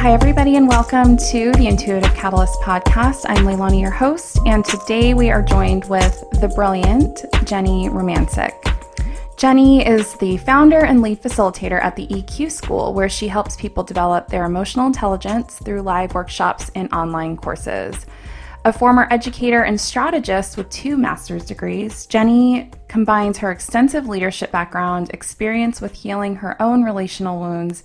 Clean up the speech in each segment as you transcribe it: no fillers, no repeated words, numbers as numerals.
Hi, everybody, and welcome to the Intuitive Catalyst podcast. I'm Leilani, your host, and today we are joined with the brilliant Genny Rumancik. Genny is the founder and lead facilitator at the EQ School, where she helps people develop their emotional intelligence through live workshops and online courses. A former educator and strategist with 2 master's degrees, Genny combines her extensive leadership background, experience with healing her own relational wounds,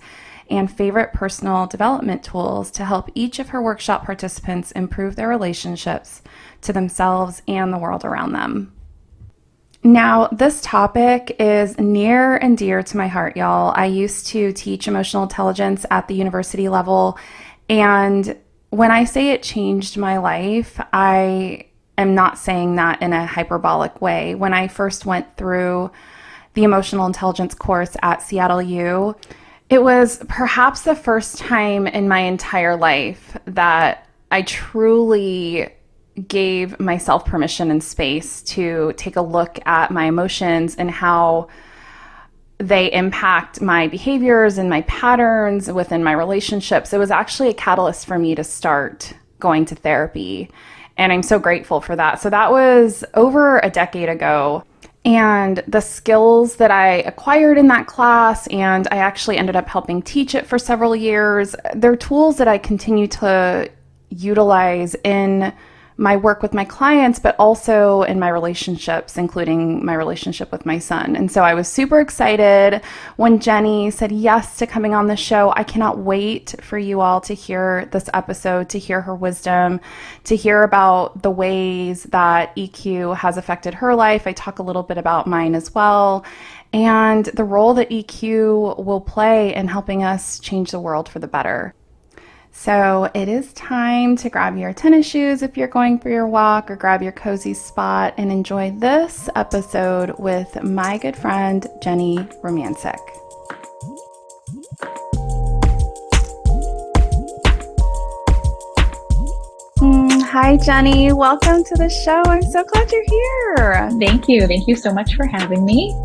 and favorite personal development tools to help each of her workshop participants improve their relationships to themselves and the world around them. Now, this topic is near and dear to my heart, y'all. I used to teach emotional intelligence at the university level, and when I say it changed my life, I am not saying that in a hyperbolic way. When I first went through the emotional intelligence course at Seattle U, it was perhaps the first time in my entire life that I truly gave myself permission and space to take a look at my emotions and how they impact my behaviors and my patterns within my relationships. It was actually a catalyst for me to start going to therapy, and I'm so grateful for that. So that was over a decade ago. And the skills that I acquired in that class, and I actually ended up helping teach it for several years, they're tools that I continue to utilize in my work with my clients, but also in my relationships, including my relationship with my son. And so I was super excited when Genny said yes to coming on the show. I cannot wait for you all to hear this episode, to hear her wisdom, to hear about the ways that EQ has affected her life. I talk a little bit about mine as well, and the role that EQ will play in helping us change the world for the better. So it is time to grab your tennis shoes if you're going for your walk, or grab your cozy spot and enjoy this episode with my good friend, Genny Rumancik. Hi, Genny. Welcome to the show. I'm so glad you're here. Thank you. Thank you so much for having me.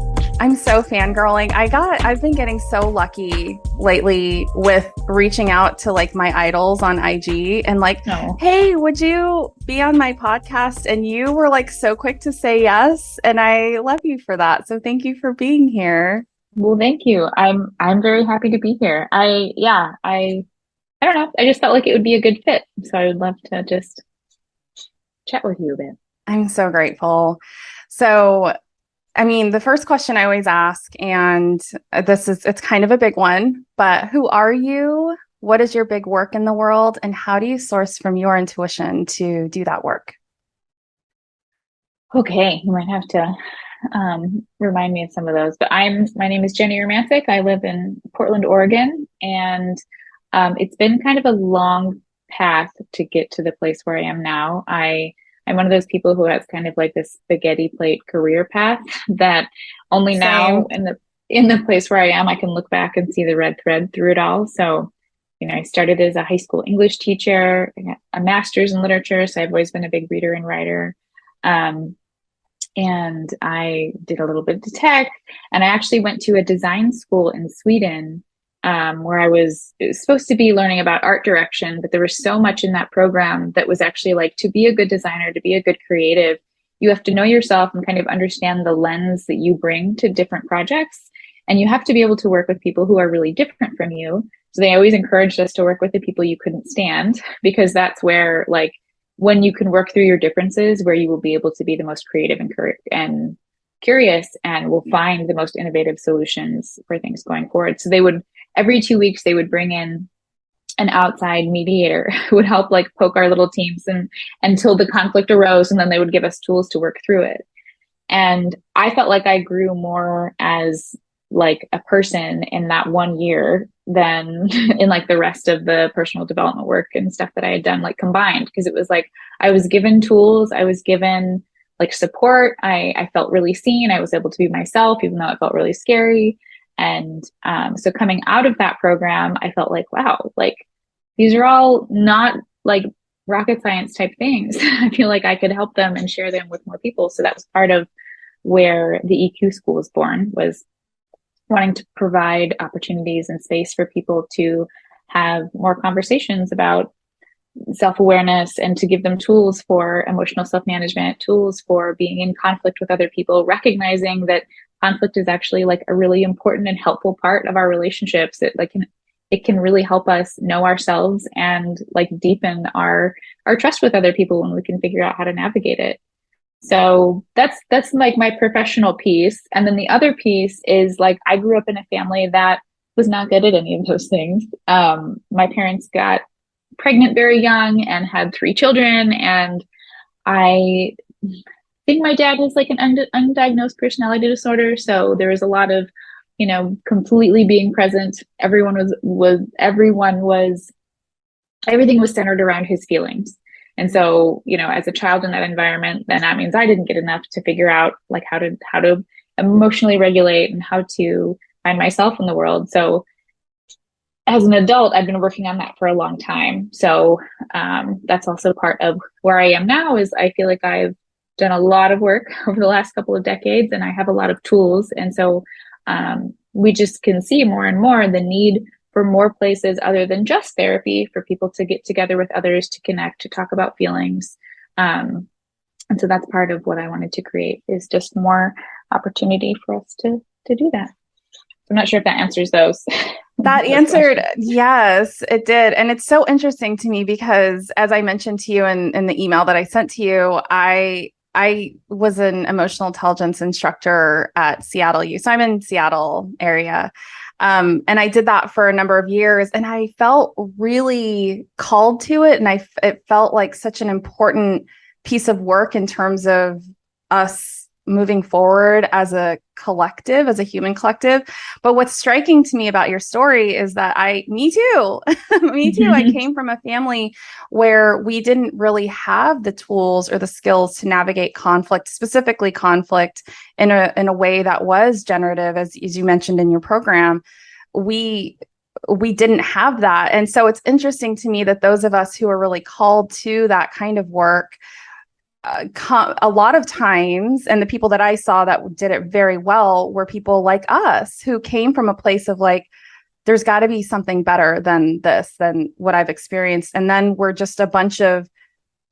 I'm so fangirling. I've been getting so lucky lately with reaching out to like my idols on IG and like, hey, would you be on my podcast? And you were like so quick to say yes. And I love you for that. So thank you for being here. Well, thank you. I'm very happy to be here. I don't know. I just felt like it would be a good fit. So I would love to just chat with you a bit. I'm so grateful. So I mean, the first question I always ask, and it's kind of a big one, but who are you? What is your big work in the world? And how do you source from your intuition to do that work? Okay, you might have to remind me of some of those, but my name is Genny Rumancik. I live in Portland, Oregon, and it's been kind of a long path to get to the place where I am now. I'm one of those people who has kind of like this spaghetti plate career path that only now in the place where I am, I can look back and see the red thread through it all. So, I started as a high school English teacher, I got a master's in literature. So I've always been a big reader and writer. And I did a little bit of tech, and I actually went to a design school in Sweden, where it was supposed to be learning about art direction, but there was so much in that program that was actually like, to be a good designer, to be a good creative, you have to know yourself and kind of understand the lens that you bring to different projects. And you have to be able to work with people who are really different from you. So they always encouraged us to work with the people you couldn't stand, because that's where, like, when you can work through your differences, where you will be able to be the most creative and curious, and will find the most innovative solutions for things going forward. So every 2 weeks, they would bring in an outside mediator who would help like poke our little teams and until the conflict arose, and then they would give us tools to work through it. And I felt like I grew more as like a person in that 1 year than in like the rest of the personal development work and stuff that I had done like combined, because it was like I was given tools, I was given like support, I felt really seen, I was able to be myself even though it felt really scary. And so coming out of that program, I felt like, wow, like these are all not like rocket science type things. I feel like I could help them and share them with more people. So that was part of where the EQ school was born, was wanting to provide opportunities and space for people to have more conversations about self-awareness and to give them tools for emotional self-management, tools for being in conflict with other people, recognizing that conflict is actually like a really important and helpful part of our relationships. It can really help us know ourselves and like deepen our trust with other people when we can figure out how to navigate it. So that's like my professional piece. And then the other piece is like I grew up in a family that was not good at any of those things. My parents got pregnant very young and had 3 children, and I think my dad has like an undiagnosed personality disorder. So there was a lot of, completely being present. Everything was centered around his feelings. And so, as a child in that environment, then that means I didn't get enough to figure out like how to emotionally regulate and how to find myself in the world. So as an adult, I've been working on that for a long time. So that's also part of where I am now. Is I feel like I've done a lot of work over the last couple of decades, and I have a lot of tools. And so we just can see more and more the need for more places other than just therapy for people to get together with others, to connect, to talk about feelings. And so that's part of what I wanted to create, is just more opportunity for us to do that. I'm not sure if that answers those. That answered, yes, it did. And it's so interesting to me because, as I mentioned to you in the email that I sent to you, I was an emotional intelligence instructor at Seattle U. So I'm in Seattle area. And I did that for a number of years, and I felt really called to it. And it felt like such an important piece of work in terms of us moving forward as a collective, as a human collective. But what's striking to me about your story is that me too, I came from a family where we didn't really have the tools or the skills to navigate conflict, specifically conflict in a way that was generative, as you mentioned in your program. We didn't have that. And so it's interesting to me that those of us who are really called to that kind of work, a lot of times, and the people that I saw that did it very well were people like us who came from a place of like, there's got to be something better than this, than what I've experienced. And then we're just a bunch of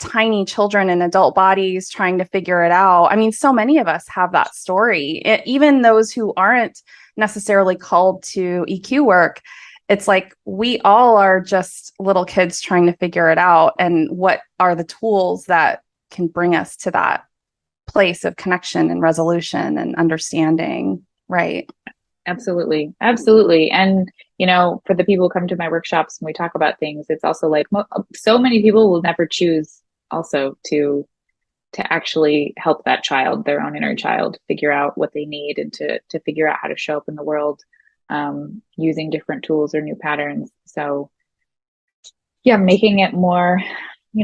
tiny children in adult bodies trying to figure it out. I mean, so many of us have that story. Even those who aren't necessarily called to EQ work, it's like we all are just little kids trying to figure it out. And what are the tools that can bring us to that place of connection and resolution and understanding, right? Absolutely. Absolutely. And, for the people who come to my workshops and we talk about things, it's also like so many people will never choose also to actually help that child, their own inner child, figure out what they need and to figure out how to show up in the world using different tools or new patterns. So yeah, making it more,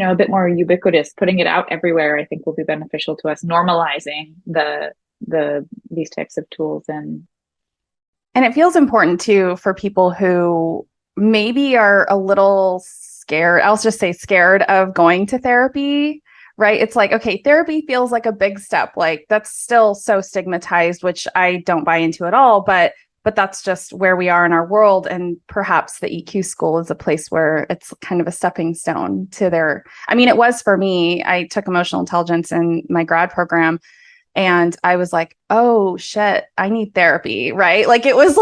a bit more ubiquitous, putting it out everywhere, I think will be beneficial to us, normalizing these types of tools. And it feels important too for people who maybe are a little scared. I'll just say scared of going to therapy, right? It's like, okay, therapy feels like a big step. Like that's still so stigmatized, which I don't buy into at all, but that's just where we are in our world. And perhaps the EQ school is a place where it's kind of a stepping stone to it was for me. I took emotional intelligence in my grad program, and I was like, oh shit, I need therapy, right? Like it was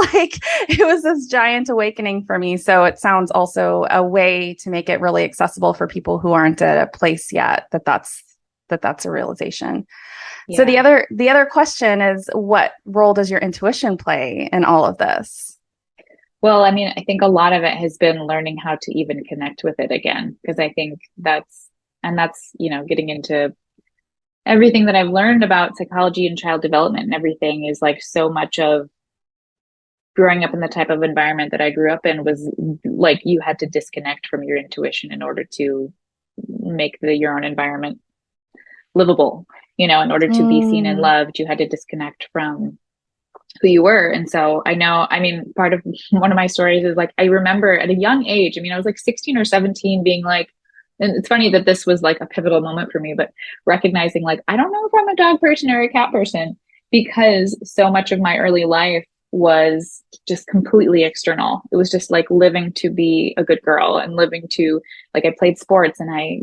this giant awakening for me. So it sounds also a way to make it really accessible for people who aren't at a place yet that's a realization. Yeah. So the other question is, what role does your intuition play in all of this? Well, I mean, I think a lot of it has been learning how to even connect with it again, because I think that's, getting into everything that I've learned about psychology and child development and everything is like so much of growing up in the type of environment that I grew up in was like you had to disconnect from your intuition in order to make your own environment livable. In order to be seen and loved, you had to disconnect from who you were. And so part of one of my stories is like, I remember at a young age, I was like 16 or 17 being like, and it's funny that this was like a pivotal moment for me, but recognizing like, I don't know if I'm a dog person or a cat person, because so much of my early life was just completely external. It was just like living to be a good girl and living to, like, I played sports and I,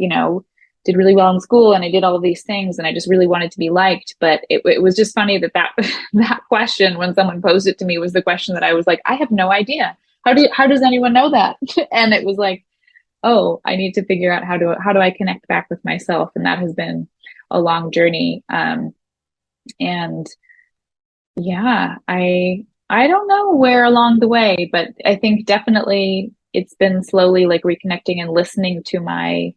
did really well in school and I did all of these things and I just really wanted to be liked. But it was just funny that that question, when someone posed it to me, was the question that I was like, I have no idea. How does anyone know that? And it was like, oh, I need to figure out how do I connect back with myself. And that has been a long journey. And yeah, I don't know where along the way, but I think definitely it's been slowly like reconnecting and listening to my,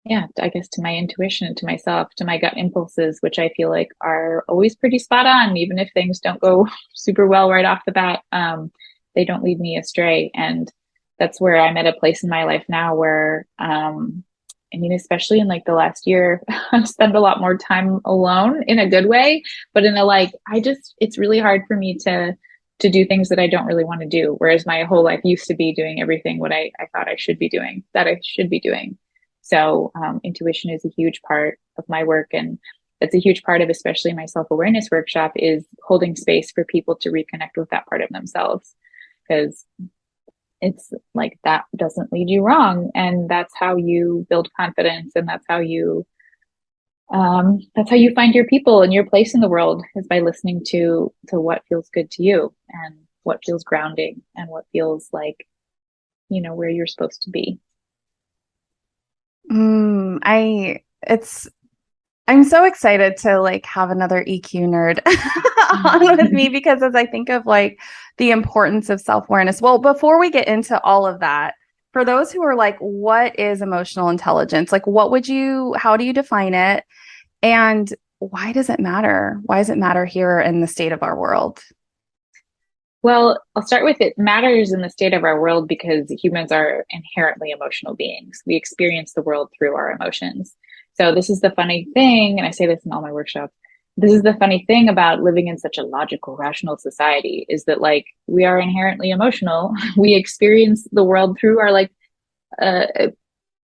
yeah, I guess to my intuition, to myself, to my gut impulses, which I feel like are always pretty spot on, even if things don't go super well right off the bat. They don't lead me astray. And that's where I'm at a place in my life now where, I mean, especially in like the last year, I've spent a lot more time alone in a good way, but in a like, it's really hard for me to do things that I don't really want to do. Whereas my whole life used to be doing everything what I thought I should be doing, that I should be doing. So intuition is a huge part of my work. And that's a huge part of, especially my self-awareness workshop, is holding space for people to reconnect with that part of themselves. Because it's like, that doesn't lead you wrong. And that's how you build confidence. And that's how you find your people and your place in the world, is by listening to what feels good to you and what feels grounding and what feels like, where you're supposed to be. I'm so excited to like have another EQ nerd on with me, because as I think of like the importance of self-awareness. Well, before we get into all of that, for those who are like, what is emotional intelligence? Like, how do you define it? And why does it matter? Why does it matter here in the state of our world? Well, I'll start with, it matters in the state of our world because humans are inherently emotional beings. We experience the world through our emotions. So this is the funny thing, and I say this in all my workshops. This is the funny thing about living in such a logical, rational society, is that like, we are inherently emotional. We experience the world through our like uh,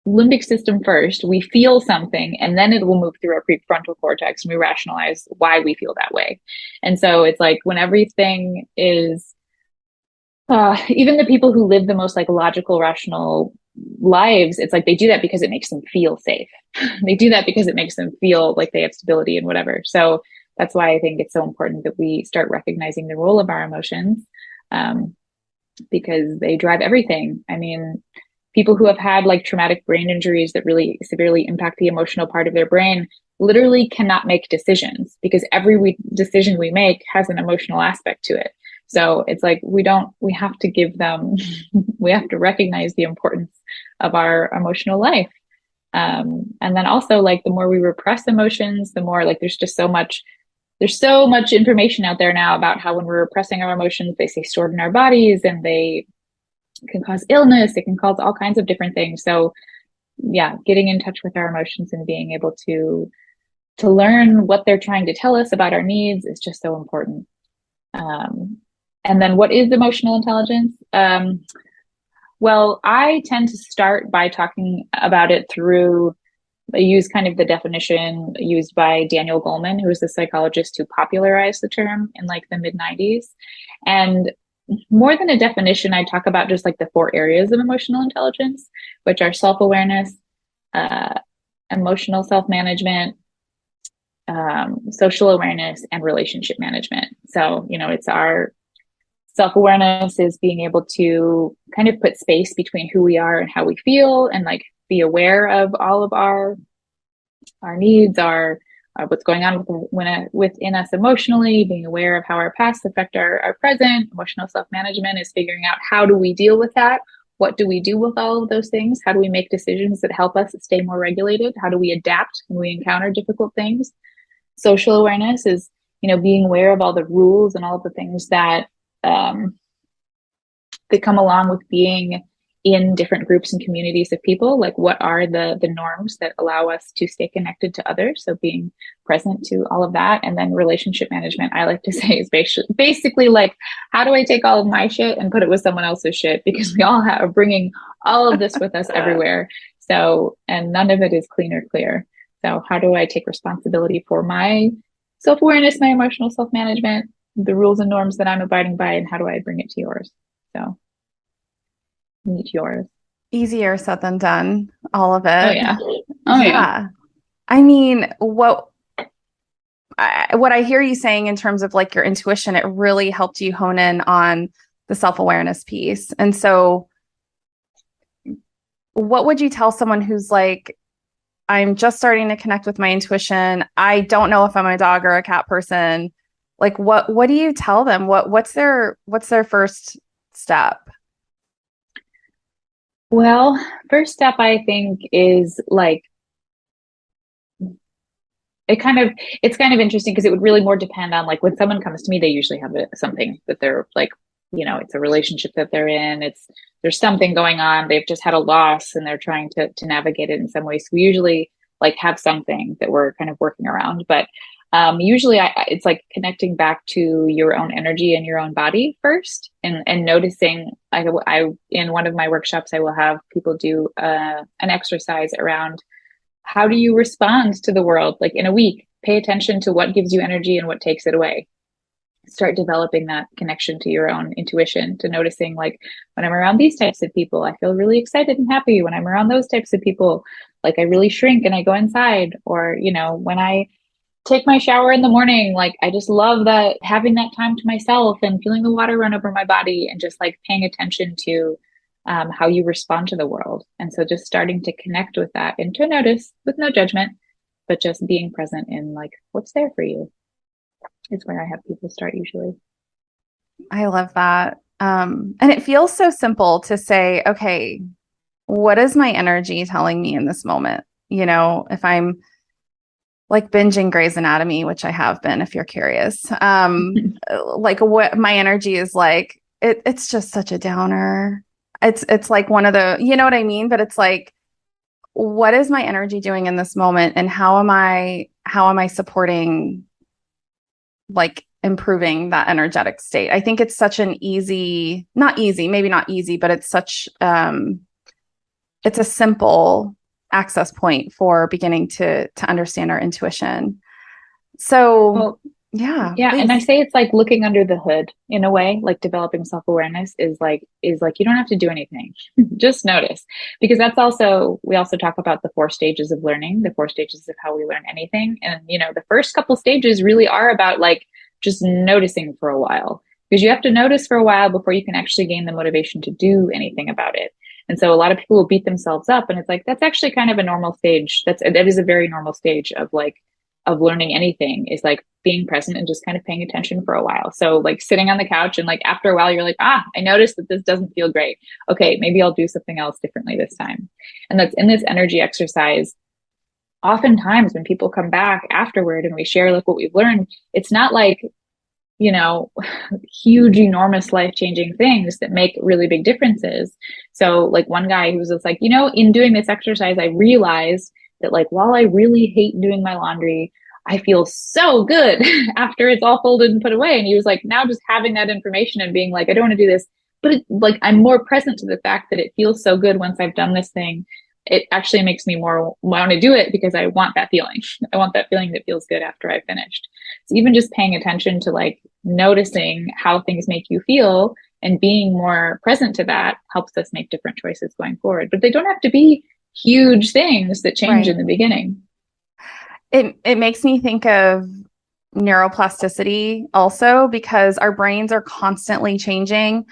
limbic system first. We feel something and then it will move through our prefrontal cortex and we rationalize why we feel that way. And so it's like, when everything is, even the people who live the most like logical, rational lives, it's like they do that because it makes them feel safe. They do that because it makes them feel like they have stability and whatever. So that's why I think it's so important that we start recognizing the role of our emotions, because they drive everything. I mean, people who have had like traumatic brain injuries that really severely impact the emotional part of their brain literally cannot make decisions, because every decision we make has an emotional aspect to it. So it's like, we have to give them, we have to recognize the importance of our emotional life. And then also, like, the more we repress emotions, the more like there's so much information out there now about how when we're repressing our emotions, they stay stored in our bodies and they can cause illness. It can cause all kinds of different things. So yeah, getting in touch with our emotions and being able to learn what they're trying to tell us about our needs is just so important. And then what is emotional intelligence? Well, I tend to start by talking about it through, I use kind of the definition used by Daniel Goleman, who is the psychologist who popularized the term in like the mid-90s. And more than a definition, I talk about just like the 4 areas of emotional intelligence, which are self-awareness, emotional self-management, social awareness, and relationship management. So, it's our self-awareness is being able to kind of put space between who we are and how we feel, and like be aware of all of our needs, our what's going on within us emotionally, being aware of how our past affect our present. Emotional self-management is figuring out, how do we deal with that? What do we do with all of those things? How do we make decisions that help us stay more regulated? How do we adapt when we encounter difficult things? Social awareness is, being aware of all the rules and all of the things that come along with being in different groups and communities of people. Like, what are the norms that allow us to stay connected to others? So being present to all of that. And then relationship management, I like to say, is basically like, how do I take all of my shit and put it with someone else's shit? Because we all are bringing all of this with us everywhere. So, and none of it is clean or clear. So how do I take responsibility for my self-awareness, my emotional self-management, the rules and norms that I'm abiding by, and how do I bring it to yours? So meet yours. Easier said than done, all of Oh it. yeah. Oh yeah. Yeah. I mean, what I hear you saying in terms of like your intuition, it really helped you hone in on the self-awareness piece. And so what would you tell someone who's like, I'm just starting to connect with my intuition. I don't know if I'm a dog or a cat person. Like what do you tell them? What's their first step? Well, first step I think is like it's kind of interesting because it would really more depend on like when someone comes to me, they usually have something that they're like, it's a relationship that they're in. There's something going on. They've just had a loss and they're trying to navigate it in some way. So we usually like have something that we're kind of working around. But usually it's like connecting back to your own energy and your own body first and noticing. I in one of my workshops, I will have people do an exercise around how do you respond to the world like in a week. Pay attention to what gives you energy and what takes it away. Start developing that connection to your own intuition, to noticing like when I'm around these types of people, I feel really excited and happy. When I'm around those types of people, like I really shrink and I go inside. Or when I take my shower in the morning, like I just love that, having that time to myself and feeling the water run over my body and just like paying attention to how you respond to the world. And so just starting to connect with that and to notice with no judgment, but just being present in like what's there for you is where I have people start usually. I love that. And it feels so simple to say, okay, what is my energy telling me in this moment? If I'm like binging Grey's Anatomy, which I have been, if you're curious, like what my energy is like, it's just such a downer. It's like one of the, you know what I mean? But it's like, what is my energy doing in this moment? And how am I supporting like improving that energetic state? I think it's such an easy, not easy, maybe not easy, but it's a simple access point for beginning to understand our intuition. So Well, yeah, yeah, and I please. say it's like looking under the hood in a way, like developing self-awareness is like you don't have to do anything. Just notice. Because we also talk about the four stages of learning, the four stages of how we learn anything. And the first couple stages really are about like just noticing for a while. Because you have to notice for a while before you can actually gain the motivation to do anything about it. And so a lot of people will beat themselves up, and it's like that's actually kind of a normal stage. That is a very normal stage of learning anything, is like being present and just kind of paying attention for a while. So like sitting on the couch and like after a while you're like, I noticed that this doesn't feel great. Okay, maybe I'll do something else differently this time. And that's in this energy exercise. Oftentimes when people come back afterward and we share like what we've learned, it's not like, you know, huge, enormous life changing things that make really big differences. So like one guy who was just like, in doing this exercise, I realized that like while I really hate doing my laundry, I feel so good after it's all folded and put away. And he was like, now just having that information and being like, I don't want to do this, but like I'm more present to the fact that it feels so good once I've done this thing. It actually makes me more want to do it because I want that feeling. I want that feeling that feels good after I've finished. So even just paying attention to like noticing how things make you feel and being more present to that helps us make different choices going forward. But they don't have to be huge things that change in Right. the beginning. It makes me think of neuroplasticity also, because our brains are constantly changing.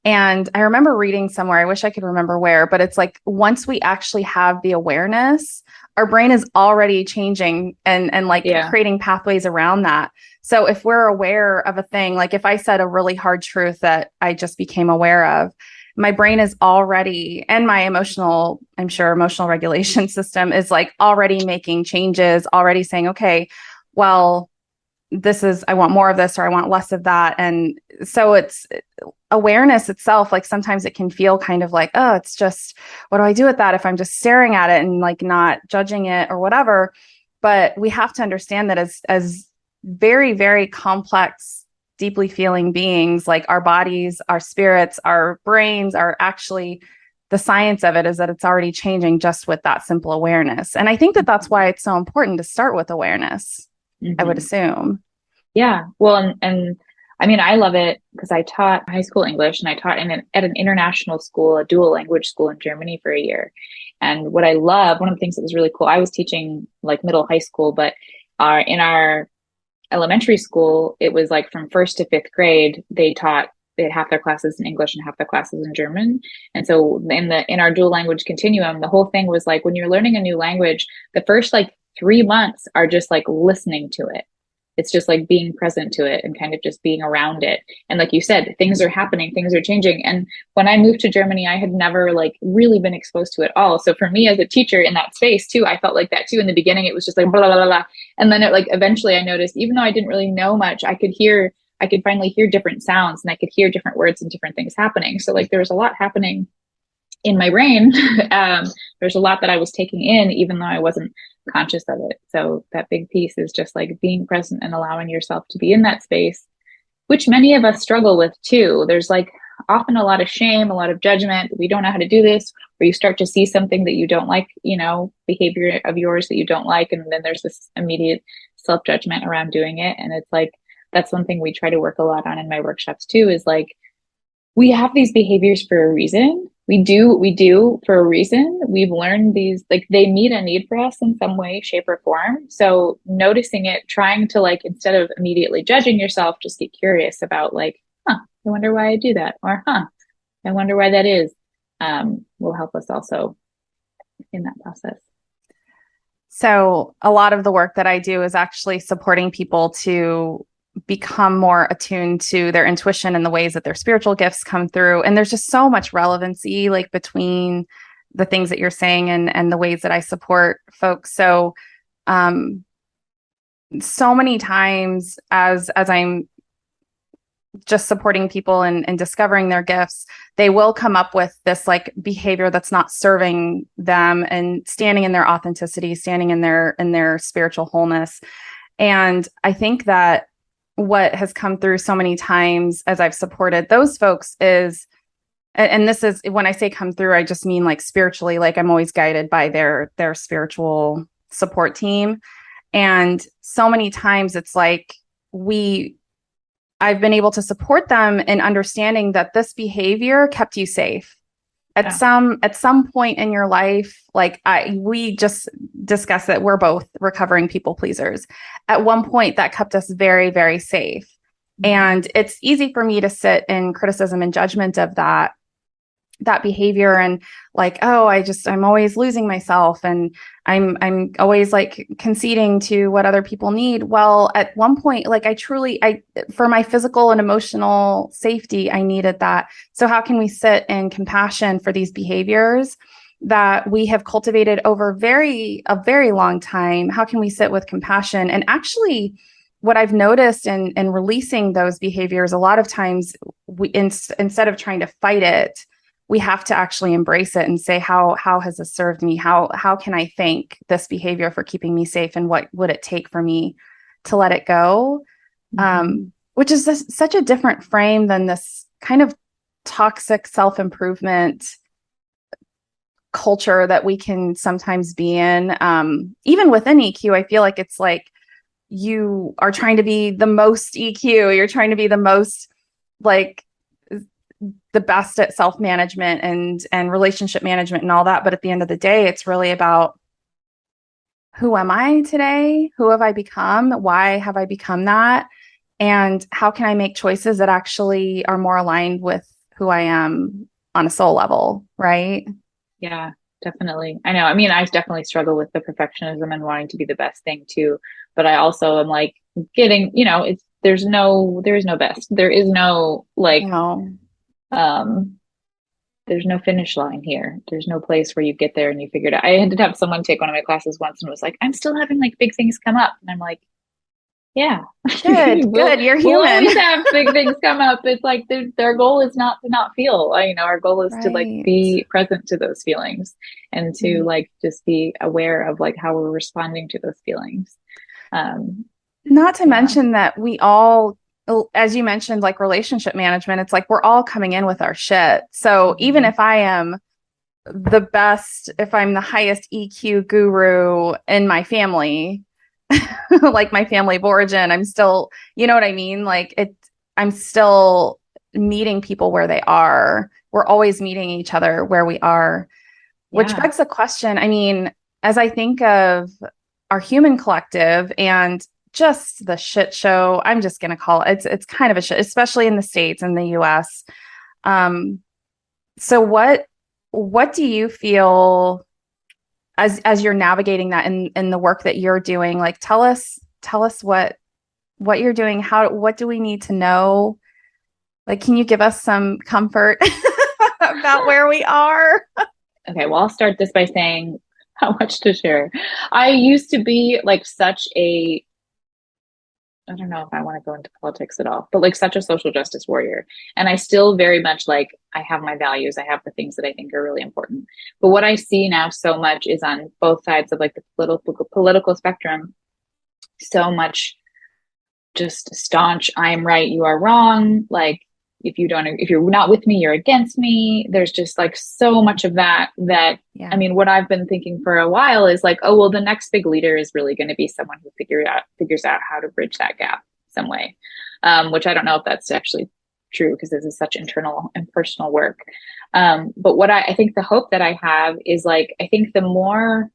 And I remember reading somewhere, I wish I could remember where, but it's like once we actually have the awareness, our brain is already changing and like Yeah. creating pathways around that. So if we're aware of a thing, like if I said a really hard truth that I just became aware of, my brain is already, and my I'm sure emotional regulation system is like already making changes, already saying, okay, well, I want more of this or I want less of that. And so it's awareness itself. Like sometimes it can feel kind of like, oh, it's just, what do I do with that if I'm just staring at it and like not judging it or whatever? But we have to understand that as very, very complex, deeply feeling beings, like our bodies, our spirits, our brains are actually, the science of it is that it's already changing just with that simple awareness. And I think that that's why it's so important to start with awareness, I would Mm-hmm. assume. Yeah. Well, and I mean, I love it because I taught high school English and I taught at an international school, a dual language school in Germany for a year. And what I love, one of the things that was really cool, I was teaching like middle high school, but in our elementary school, it was like from first to fifth grade, they had half their classes in English and half their classes in German. And so in our dual language continuum, the whole thing was like when you're learning a new language, the first like 3 months are just like listening to it. It's just like being present to it and kind of just being around it. And like you said, things are happening, things are changing. And when I moved to Germany, I had never like really been exposed to it all. So for me as a teacher in that space too, I felt like that too. In the beginning, it was just like blah, blah, blah, blah. And then it like eventually I noticed, even though I didn't really know much, I could finally hear different sounds and I could hear different words and different things happening. So like there was a lot happening in my brain. There's a lot that I was taking in, even though I wasn't conscious of it. So that big piece is just like being present and allowing yourself to be in that space, which many of us struggle with too. There's like often a lot of shame, a lot of judgment. We don't know how to do this, or you start to see something that you don't like, behavior of yours that you don't like. And then there's this immediate self-judgment around doing it. And it's like, that's one thing we try to work a lot on in my workshops too, is like, we have these behaviors for a reason. We do for a reason. We've learned these, like they meet a need for us in some way, shape, or form. So noticing it, trying to like, instead of immediately judging yourself, just get curious about like, I wonder why I do that. Or, I wonder why that is, will help us also in that process. So a lot of the work that I do is actually supporting people to become more attuned to their intuition and the ways that their spiritual gifts come through. And there's just so much relevancy like between the things that you're saying and the ways that I support folks. So so many times as I'm just supporting people and discovering their gifts, they will come up with this like behavior that's not serving them and standing in their authenticity, standing in their spiritual wholeness. And I think that what has come through so many times as I've supported those folks is, and this is when I say come through, I just mean like spiritually, like I'm always guided by their spiritual support team. And so many times it's like I've been able to support them in understanding that this behavior kept you safe. At some point in your life, like we just discussed that we're both recovering people pleasers. At one point that kept us very, very safe. Mm-hmm. And it's easy for me to sit in criticism and judgment of that behavior and like, I'm always losing myself and I'm always like conceding to what other people need. Well, at one point, like for my physical and emotional safety, I needed that. So how can we sit in compassion for these behaviors that we have cultivated over a very long time? How can we sit with compassion? And actually, what I've noticed in releasing those behaviors, a lot of times instead of trying to fight it, we have to actually embrace it and say, how has this served me? How can I thank this behavior for keeping me safe? And what would it take for me to let it go? Mm-hmm. Which is such a different frame than this kind of toxic self-improvement culture that we can sometimes be in. Even within EQ, I feel like it's like you are trying to be the most EQ. You're trying to be the most like the best at self-management and relationship management and all that. But at the end of the day, it's really about who am I today? Who have I become? Why have I become that? And how can I make choices that actually are more aligned with who I am on a soul level, right? Yeah, definitely. I know. I mean, I definitely struggle with the perfectionism and wanting to be the best thing too. But I also am like getting, there is no best. There is no like, there's no finish line here. There's no place where you get there and you figure it out. I had to have someone take one of my classes once and was like, I'm still having like big things come up. And I'm like, yeah, good. You're human. We'll always have big things come up. It's like their goal is not to not feel, our goal is to like be present to those feelings and to like just be aware of like how we're responding to those feelings. Not to mention that we all, as you mentioned, like relationship management, it's like we're all coming in with our shit. So even if I am the best, if I'm the highest EQ guru in my family, like my family of origin, I'm still, you know what I mean? Like I'm still meeting people where they are. We're always meeting each other where we are, which Yeah. begs the question. I mean, as I think of our human collective and just the shit show, I'm just going to call it, it's kind of a shit, especially in the States and the US. Um, so what do you feel as you're navigating that in the work that you're doing? Like tell us what you're doing, what do we need to know? Like, can you give us some comfort about where we are? Okay, well, I'll start this by saying how much to share. I used to be like such a, I don't know if I want to go into politics at all, but like such a social justice warrior. And I still very much like, I have my values, I have the things that I think are really important. But what I see now so much is on both sides of like the political spectrum, so much just staunch, I'm right, you are wrong. Like, if you're not with me, you're against me. There's just like so much of that. I Yeah. mean, what I've been thinking for a while is like, oh, well, the next big leader is really going to be someone who figures out how to bridge that gap some way. Which I don't know if that's actually true because this is such internal and personal work. But what I think the hope that I have is like, I think the more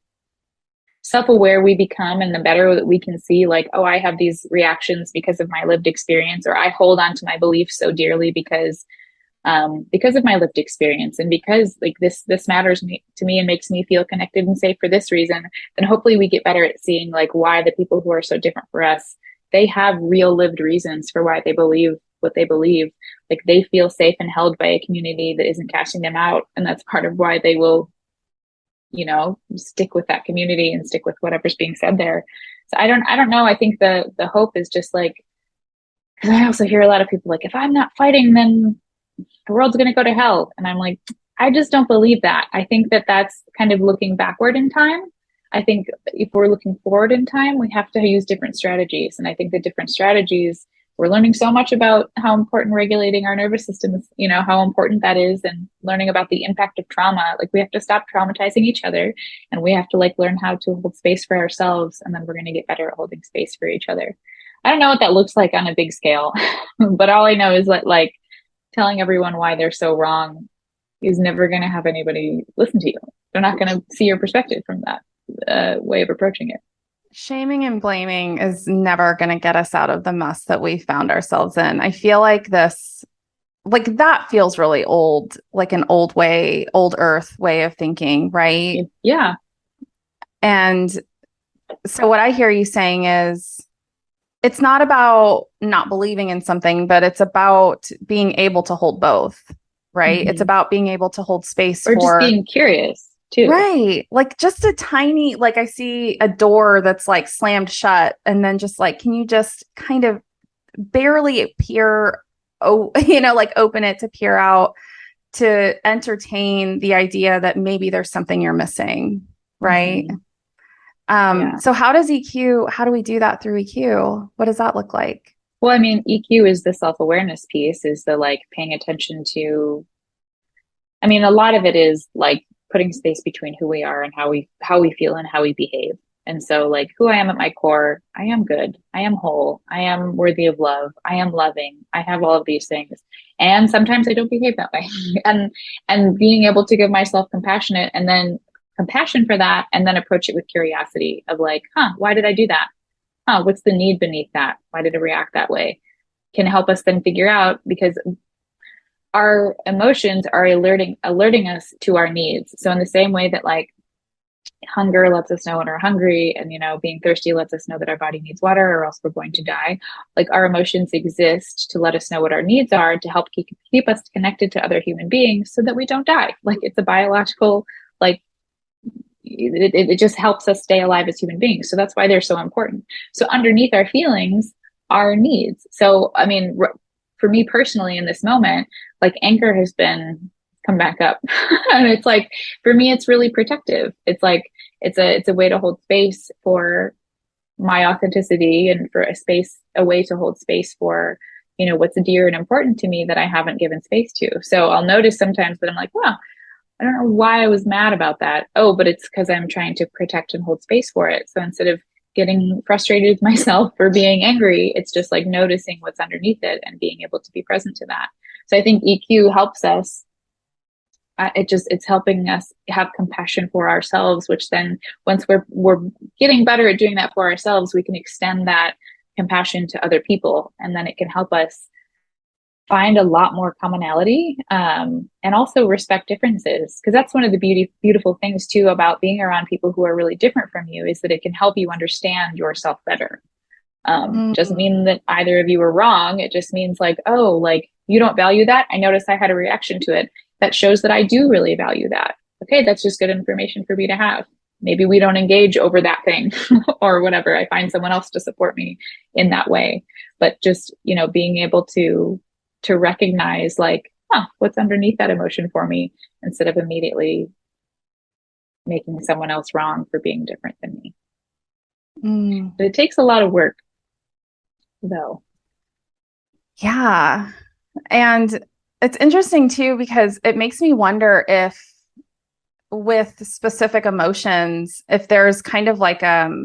self-aware we become and the better that we can see like, oh, I have these reactions because of my lived experience, or I hold on to my beliefs so dearly because of my lived experience, and because like this matters to me and makes me feel connected and safe for this reason, then hopefully we get better at seeing like why the people who are so different for us, they have real lived reasons for why they believe what they believe. Like they feel safe and held by a community that isn't casting them out, and that's part of why they will, stick with that community and stick with whatever's being said there. So I don't know. I think the hope is just like, because I also hear a lot of people like, if I'm not fighting, then the world's going to go to hell. And I'm like, I just don't believe that. I think that that's kind of looking backward in time. I think if we're looking forward in time, we have to use different strategies. And I think the different strategies, we're learning so much about how important regulating our nervous system is, how important that is, and learning about the impact of trauma. Like we have to stop traumatizing each other, and we have to like learn how to hold space for ourselves. And then we're going to get better at holding space for each other. I don't know what that looks like on a big scale, but all I know is that like telling everyone why they're so wrong is never going to have anybody listen to you. They're not going to see your perspective from that way of approaching it. Shaming and blaming is never going to get us out of the mess that we found ourselves in. I feel like that feels really old, like an old earth way of thinking, right? Yeah. And so what I hear you saying is it's not about not believing in something, but it's about being able to hold both, right? It's Mm-hmm. about being able to hold space Or just for, being curious too. right. Like just a tiny, like I see a door that's like slammed shut, and then just like, can you just kind of barely peer, oh, like open it to peer out, to entertain the idea that maybe there's something you're missing, right? Mm-hmm. Yeah. So how do we do that through EQ? What does that look like? Well, I mean, EQ is the self-awareness piece, is the like paying attention to, I mean, a lot of it is like putting space between who we are and how we feel and how we behave. And so like who I am at my core, I am good. I am whole. I am worthy of love. I am loving. I have all of these things. And sometimes I don't behave that way. And being able to give myself compassion for that, and then approach it with curiosity of like, why did I do that? What's the need beneath that? Why did it react that way? Can help us then figure out, because our emotions are alerting us to our needs. So in the same way that like hunger lets us know when we're hungry, and being thirsty lets us know that our body needs water or else we're going to die, like our emotions exist to let us know what our needs are, to help keep us connected to other human beings so that we don't die. Like it's a biological, like it just helps us stay alive as human beings. So that's why they're so important. So underneath our feelings are needs. So I mean, for me personally in this moment, like anchor has been come back up. And it's like, for me, it's really protective. It's like, it's a way to hold space for my authenticity, and for a way to hold space for, what's dear and important to me that I haven't given space to. So I'll notice sometimes that I'm like, wow, I don't know why I was mad about that. Oh, but it's because I'm trying to protect and hold space for it. So instead of getting frustrated with myself for being angry. It's just like noticing what's underneath it and being able to be present to that. So I think EQ helps us. It's helping us have compassion for ourselves, which then once we're getting better at doing that for ourselves, we can extend that compassion to other people, and then it can help us find a lot more commonality, and also respect differences, because that's one of the beautiful things too about being around people who are really different from you, is that it can help you understand yourself better. Doesn't mean that either of you are wrong. It just means like, oh, like you don't value that. I noticed I had a reaction to it. That shows that I do really value that. Okay, that's just good information for me to have. Maybe we don't engage over that thing or whatever. I find someone else to support me in that way. But just, being able to recognize like, what's underneath that emotion for me, instead of immediately making someone else wrong for being different than me. But it takes a lot of work, though. Yeah. And it's interesting too, because it makes me wonder if with specific emotions, if there's kind of like a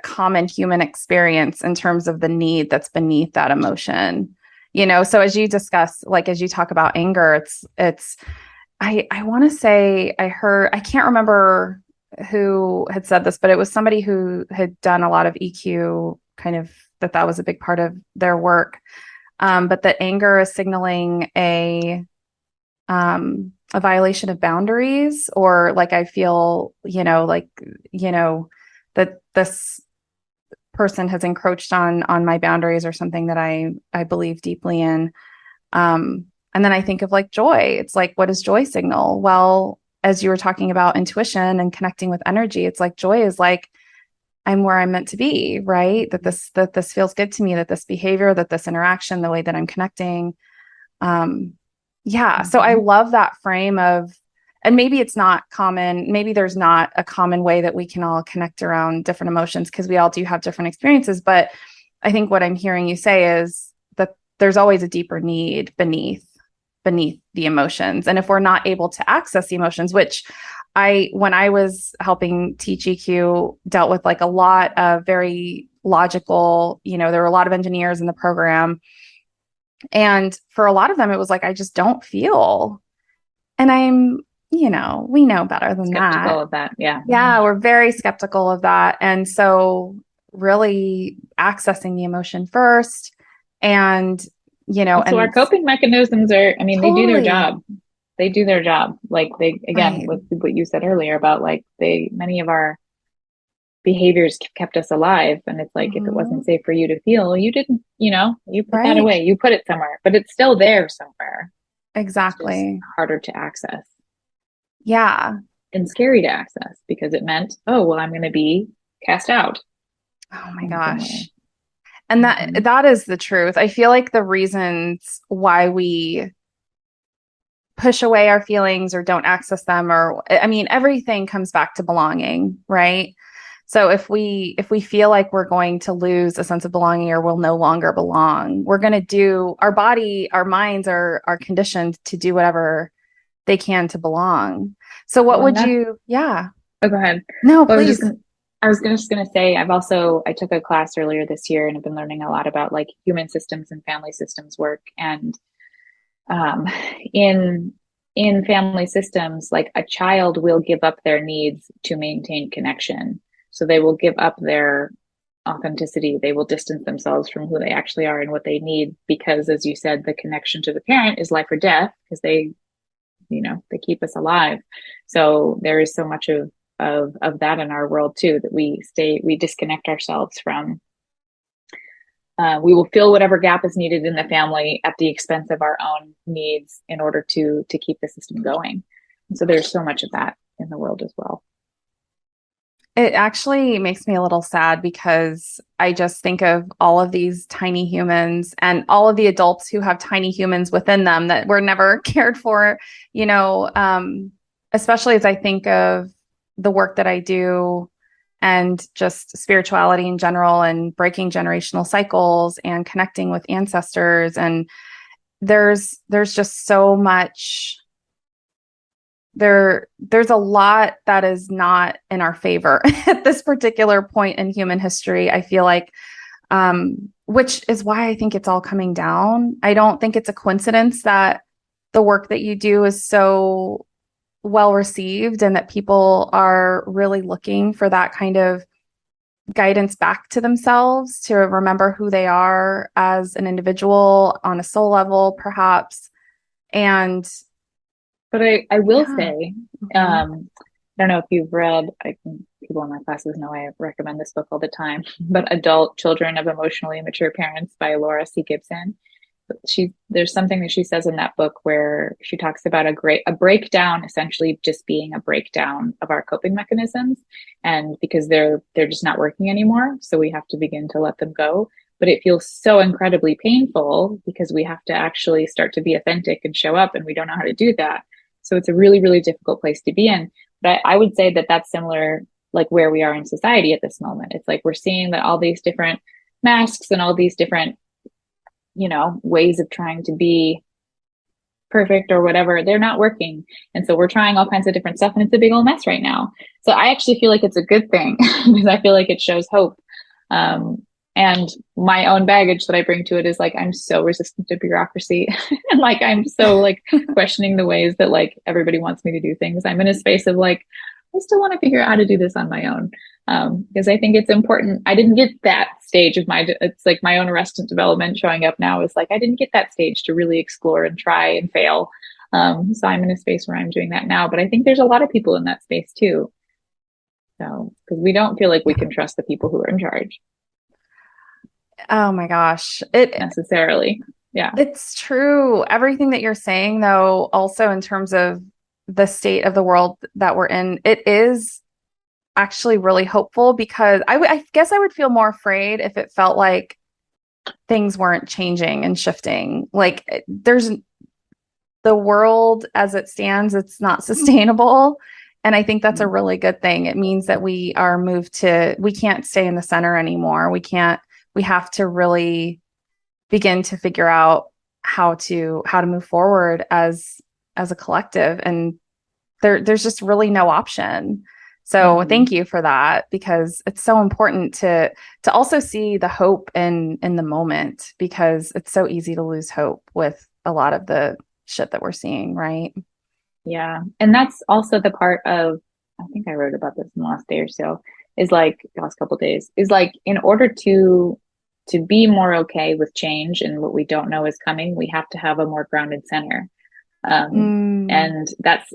common human experience in terms of the need that's beneath that emotion. So as you discuss, like as you talk about anger, I want to say I can't remember who had said this, but it was somebody who had done a lot of EQ, kind of that was a big part of their work. But that anger is signaling a violation of boundaries, or like I feel, that this person has encroached on my boundaries, or something that I believe deeply in. And then I think of like joy. It's like, what does joy signal? Well, as you were talking about intuition and connecting with energy, it's like joy is like, I'm where I'm meant to be, right? That this feels good to me, that this behavior, that this interaction, the way that I'm connecting. So I love that frame of, and maybe it's not common, maybe there's not a common way that we can all connect around different emotions, because we all do have different experiences. But I think what I'm hearing you say is that there's always a deeper need beneath the emotions. And if we're not able to access the emotions, which when I was helping teach EQ, dealt with like a lot of very logical, there were a lot of engineers in the program. And for a lot of them, it was like, I just don't feel. And we know better than Skeptical that. of that. Yeah. Yeah, we're very skeptical of that. And so really accessing the emotion first, and, So and our coping mechanisms are, they do their totally job. They do their job. Like again, right. with what you said earlier about like many of our behaviors kept us alive. And it's like, if it wasn't safe for you to feel, you didn't, you put that Right. away, you put it somewhere, but it's still there somewhere. Exactly. It's just harder to access. Yeah. And scary to access, because it meant, oh, well, I'm going to be cast out. Oh my gosh. And that is the truth. I feel like the reasons why we push away our feelings or don't access them, or everything comes back to belonging, right? So if we feel like we're going to lose a sense of belonging, or we'll no longer belong, we're going to do, our minds are conditioned to do whatever they can to belong. So what would you, yeah. Oh, go ahead. No, please. I was just going to say, I took a class earlier this year, and I've been learning a lot about like human systems and family systems work. And in family systems, like a child will give up their needs to maintain connection. So they will give up their authenticity. They will distance themselves from who they actually are and what they need, because, as you said, the connection to the parent is life or death, because they keep us alive. So there is so much of that in our world too, that we disconnect ourselves from. We will fill whatever gap is needed in the family at the expense of our own needs in order to keep the system going. And so there's so much of that in the world as well. It actually makes me a little sad, because I just think of all of these tiny humans and all of the adults who have tiny humans within them that were never cared for, especially as I think of the work that I do, and just spirituality in general, and breaking generational cycles and connecting with ancestors. And there's just so much there's a lot that is not in our favor at this particular point in human history. I feel like, which is why I think it's all coming down. I don't think it's a coincidence that the work that you do is so well received and that people are really looking for that kind of guidance back to themselves to remember who they are as an individual on a soul level, perhaps. And But I will yeah. say, I don't know if you've read, people in my classes know I recommend this book all the time, but Adult Children of Emotionally Immature Parents by Laura C. Gibson. There's something that she says in that book where she talks about a breakdown essentially just being a breakdown of our coping mechanisms, and because they're just not working anymore, so we have to begin to let them go. But it feels so incredibly painful because we have to actually start to be authentic and show up, and we don't know how to do that. So it's a really, really difficult place to be in. But I would say that that's similar, like where we are in society at this moment. It's like we're seeing that all these different masks and all these different ways of trying to be perfect or whatever, they're not working. And so we're trying all kinds of different stuff, and it's a big old mess right now. So I actually feel like it's a good thing because I feel like it shows hope. And my own baggage that I bring to it is like, I'm so resistant to bureaucracy. And like, I'm so like questioning the ways that like everybody wants me to do things. I'm in a space of like, I still want to figure out how to do this on my own. Because I think it's important. I didn't get that stage of it's like my own arrested development showing up now is like, I didn't get that stage to really explore and try and fail. So I'm in a space where I'm doing that now, but I think there's a lot of people in that space too. So, because we don't feel like we can trust the people who are in charge. Oh my gosh. Necessarily. Yeah. It's true. Everything that you're saying, though, also in terms of the state of the world that we're in, it is actually really hopeful because I guess I would feel more afraid if it felt like things weren't changing and shifting. Like there's the world as it stands, it's not sustainable. And I think that's a really good thing. It means that we can't stay in the center anymore. We have to really begin to figure out how to move forward as a collective. And there's just really no option. So thank you for that, because it's so important to also see the hope in the moment, because it's so easy to lose hope with a lot of the shit that we're seeing, right? Yeah. And that's also the part of, I think I wrote about this in the last day or so, is like the last couple of days, is like in order to be more okay with change and what we don't know is coming, we have to have a more grounded center. And that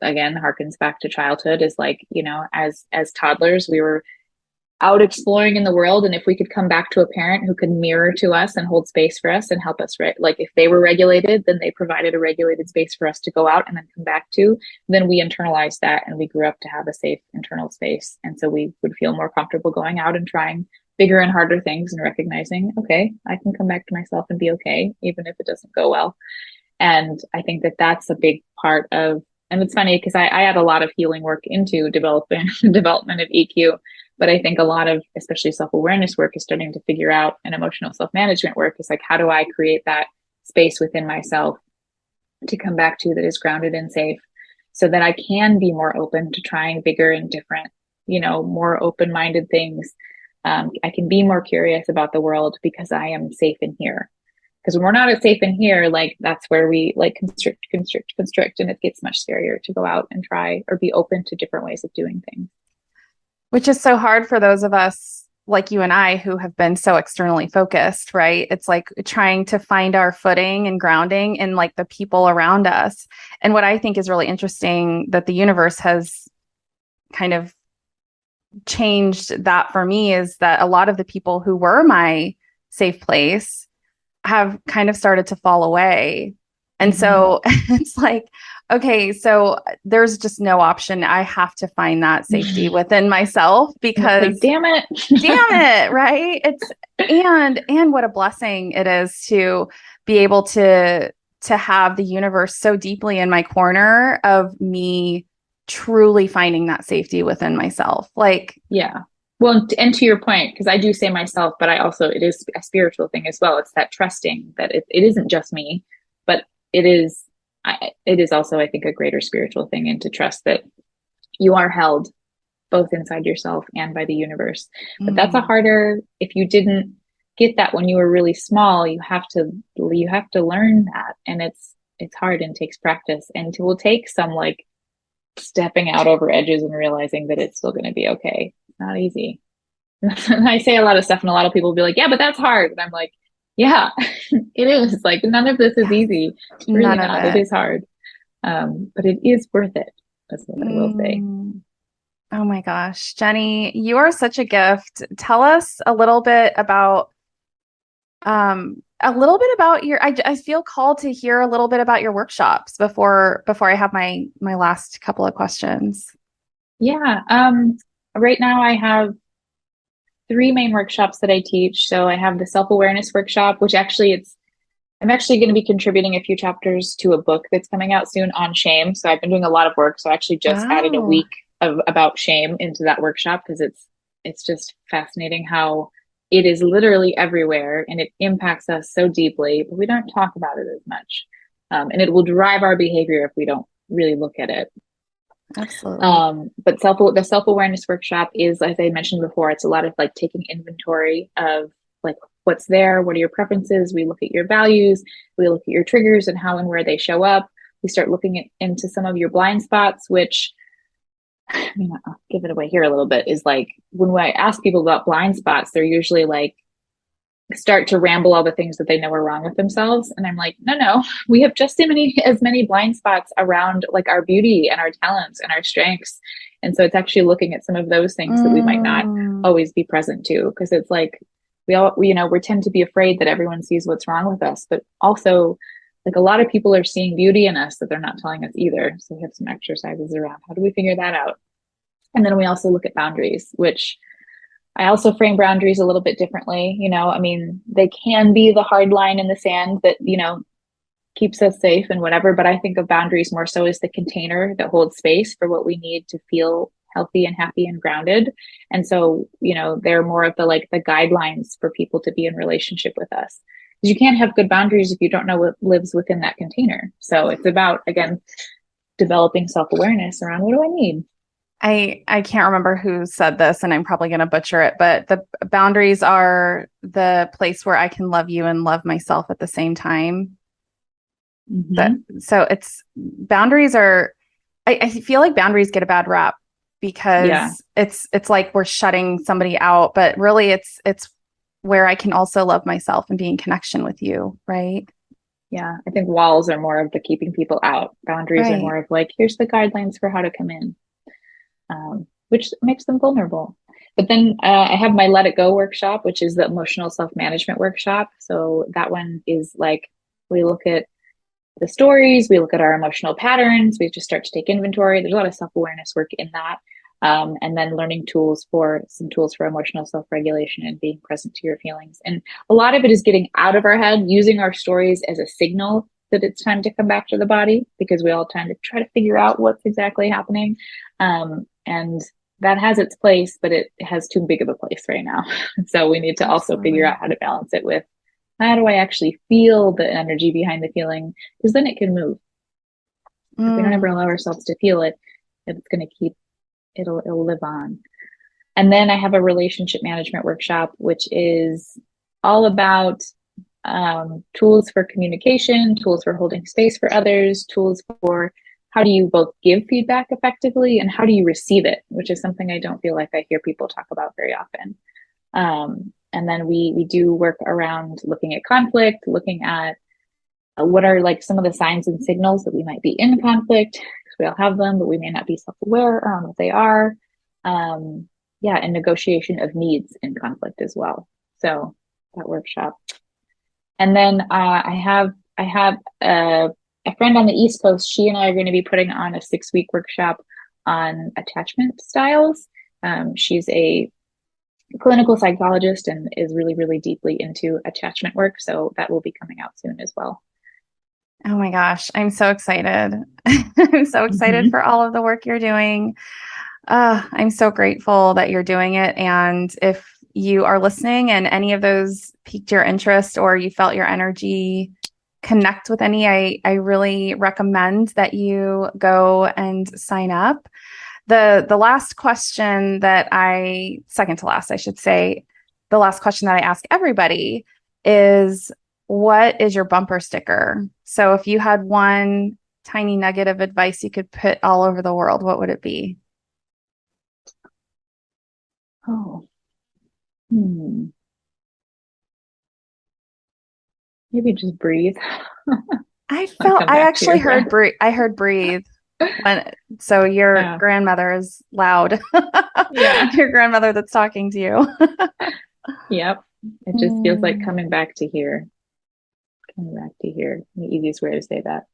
again harkens back to childhood, is like, as toddlers, we were out exploring in the world. And if we could come back to a parent who could mirror to us and hold space for us and help us, right? Like if they were regulated, then they provided a regulated space for us to go out and then come back to, then we internalized that and we grew up to have a safe internal space. And so we would feel more comfortable going out and trying bigger and harder things and recognizing, okay, I can come back to myself and be okay, even if it doesn't go well. And I think that that's a big part of, and it's funny because I add a lot of healing work into development of EQ, but I think a lot of, especially self-awareness work, is starting to figure out, and emotional self-management work is like, how do I create that space within myself to come back to that is grounded and safe, so that I can be more open to trying bigger and different, more open-minded things. I can be more curious about the world because I am safe in here. Because when we're not as safe in here, like that's where we like constrict, and it gets much scarier to go out and try or be open to different ways of doing things. Which is so hard for those of us like you and I who have been so externally focused, right? It's like trying to find our footing and grounding in like the people around us. And what I think is really interesting that the universe has kind of changed that for me is that a lot of the people who were my safe place have kind of started to fall away. And so it's like, okay, so there's just no option. I have to find that safety within myself, because like, damn it, right? And what a blessing it is to be able to have the universe so deeply in my corner of me truly finding that safety within myself. Like, yeah. Well, and to your point, because I do say myself, but it is a spiritual thing as well. It's that trusting that it isn't just me, but it is it is also, I think, a greater spiritual thing, and to trust that you are held both inside yourself and by the universe. But that's a Mm. harder, if you didn't get that when you were really small, you have to learn that. And it's hard and takes practice, and it will take some like stepping out over edges and realizing that it's still going to be okay. It's not easy. I say a lot of stuff and a lot of people will be like, yeah, but that's hard. And I'm like, yeah, it is. Like, none of this is Yes. easy. It's really None of not. It it. is hard. But it is worth it. That's what I will say. Mm. Oh my gosh, Genny, you are such a gift. Tell us a little bit about I feel called to hear a little bit about your workshops before I have my last couple of questions. Yeah. Right now I have three main workshops that I teach. So I have the self-awareness workshop, which I'm actually going to be contributing a few chapters to a book that's coming out soon on shame. So I've been doing a lot of work. So I actually just added a Wow. week of about shame into that workshop because it's just fascinating how it is literally everywhere and it impacts us so deeply, but we don't talk about it as much. And it will drive our behavior if we don't really look at it. Absolutely. But the self-awareness workshop is, as I mentioned before, it's a lot of like taking inventory of like what's there, what are your preferences. We look at your values, we look at your triggers and how and where they show up. We start looking into some of your blind spots, which, I mean, I'll give it away here a little bit, is like when I ask people about blind spots, they're usually like start to ramble all the things that they know are wrong with themselves. And I'm like, no, we have just as many blind spots around like our beauty and our talents and our strengths. And so it's actually looking at some of those things that we might not Mm, always be present to, because it's like we tend to be afraid that everyone sees what's wrong with us, but also like a lot of people are seeing beauty in us that they're not telling us either. So we have some exercises around how do we figure that out. And then we also look at boundaries, which I also frame boundaries a little bit differently. I mean, they can be the hard line in the sand that, keeps us safe and whatever, but I think of boundaries more so as the container that holds space for what we need to feel healthy and happy and grounded. And so, they're more of the guidelines for people to be in relationship with us. Because you can't have good boundaries if you don't know what lives within that container. So it's about, again, developing self-awareness around what do I need? I can't remember who said this, and I'm probably going to butcher it, but the boundaries are the place where I can love you and love myself at the same time. That Mm-hmm. so it's boundaries are I feel like boundaries get a bad rap Yeah. because it's like we're shutting somebody out, but really it's where I can also love myself and be in connection with you, right? Yeah, I think walls are more of the keeping people out. Boundaries are Right. more of like, here's the guidelines for how to come in, which makes them vulnerable. But then I have my Let It Go workshop, which is the emotional self management workshop. So that one is like, we look at the stories, we look at our emotional patterns, we just start to take inventory. There's a lot of self awareness work in that. And then learning some tools for emotional self regulation and being present to your feelings. And a lot of it is getting out of our head, using our stories as a signal that it's time to come back to the body, because we all tend to try to figure out what's exactly happening. And that has its place, but it has too big of a place right now. So we need to also figure Absolutely. out how to balance it with how do I actually feel the energy behind the feeling? Because then it can move. If we don't ever Mm. allow ourselves to feel it, it's going to it'll live on. And then I have a relationship management workshop, which is all about tools for communication, tools for holding space for others, tools for how do you both give feedback effectively and how do you receive it, which is something I don't feel like I hear people talk about very often. And then we do work around looking at conflict, looking at what are like some of the signs and signals that we might be in conflict, because we all have them, but we may not be self-aware around what they are. Um, yeah, and negotiation of needs in conflict as well. So that workshop. And then I have a friend on the East Coast. She and I are going to be putting on a 6-week workshop on attachment styles. She's a clinical psychologist and is really, really deeply into attachment work. So that will be coming out soon as well. Oh my gosh, I'm so excited. I'm so excited Mm-hmm. for all of the work you're doing. I'm so grateful that you're doing it. And if you are listening and any of those piqued your interest or you felt your energy connect with any, I really recommend that you go and sign up. The last question second to last, I should say, the last question that I ask everybody is, what is your bumper sticker? So if you had one tiny nugget of advice you could put all over the world, what would it be? Oh, maybe just breathe. I actually heard breathe. I heard breathe. So your grandmother is loud. Yeah. Your grandmother that's talking to you. Yep. It just feels like coming back to here. Coming back to here. The easiest way to say that.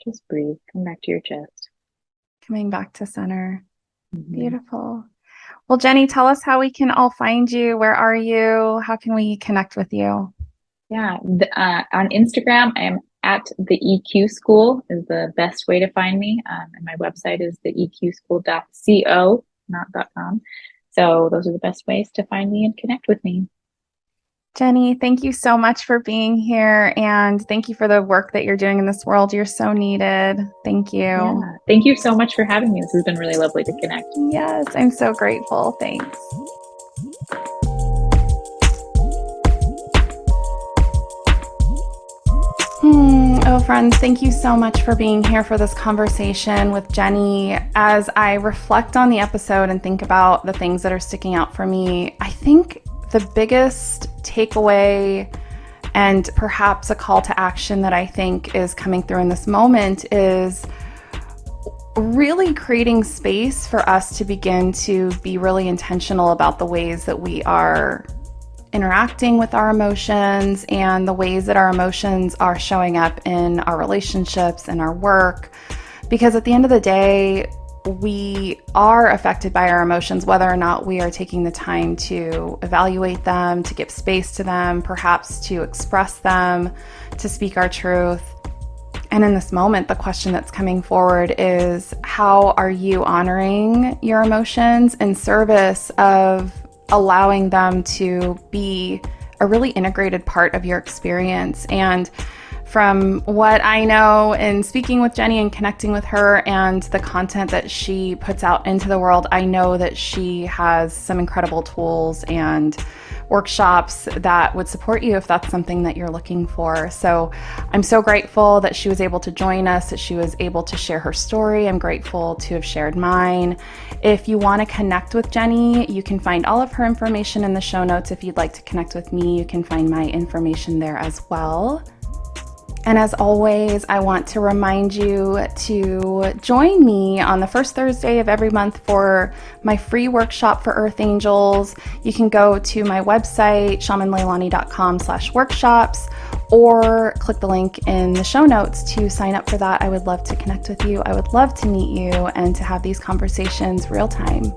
Just breathe. Come back to your chest. Coming back to center. Beautiful. Well, Genny, tell us how we can all find you. Where are you? How can we connect with you? Yeah. On Instagram, I am at the EQ School is the best way to find me. And my website is the eqschool.co, not .com. So those are the best ways to find me and connect with me. Genny, thank you so much for being here, and thank you for the work that you're doing in this world. You're so needed. Thank you. Yeah. Thank you so much for having me. This has been really lovely to connect. Yes, I'm so grateful. Thanks. Oh, friends, thank you so much for being here for this conversation with Genny. As I reflect on the episode and think about the things that are sticking out for me, I think the biggest takeaway and perhaps a call to action that I think is coming through in this moment is really creating space for us to begin to be really intentional about the ways that we are interacting with our emotions and the ways that our emotions are showing up in our relationships and our work. Because at the end of the day, we are affected by our emotions, whether or not we are taking the time to evaluate them, to give space to them, perhaps to express them, to speak our truth. And in this moment, the question that's coming forward is, how are you honoring your emotions in service of allowing them to be a really integrated part of your experience? And from what I know in speaking with Genny and connecting with her and the content that she puts out into the world, I know that she has some incredible tools and workshops that would support you if that's something that you're looking for. So I'm so grateful that she was able to join us, that she was able to share her story. I'm grateful to have shared mine. If you want to connect with Genny, you can find all of her information in the show notes. If you'd like to connect with me, you can find my information there as well. And as always, I want to remind you to join me on the first Thursday of every month for my free workshop for Earth Angels. You can go to my website, shamanleilani.com/workshops, or click the link in the show notes to sign up for that. I would love to connect with you. I would love to meet you and to have these conversations real time.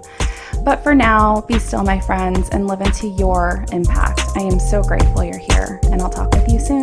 But for now, be still, my friends, and live into your impact. I am so grateful you're here, and I'll talk with you soon.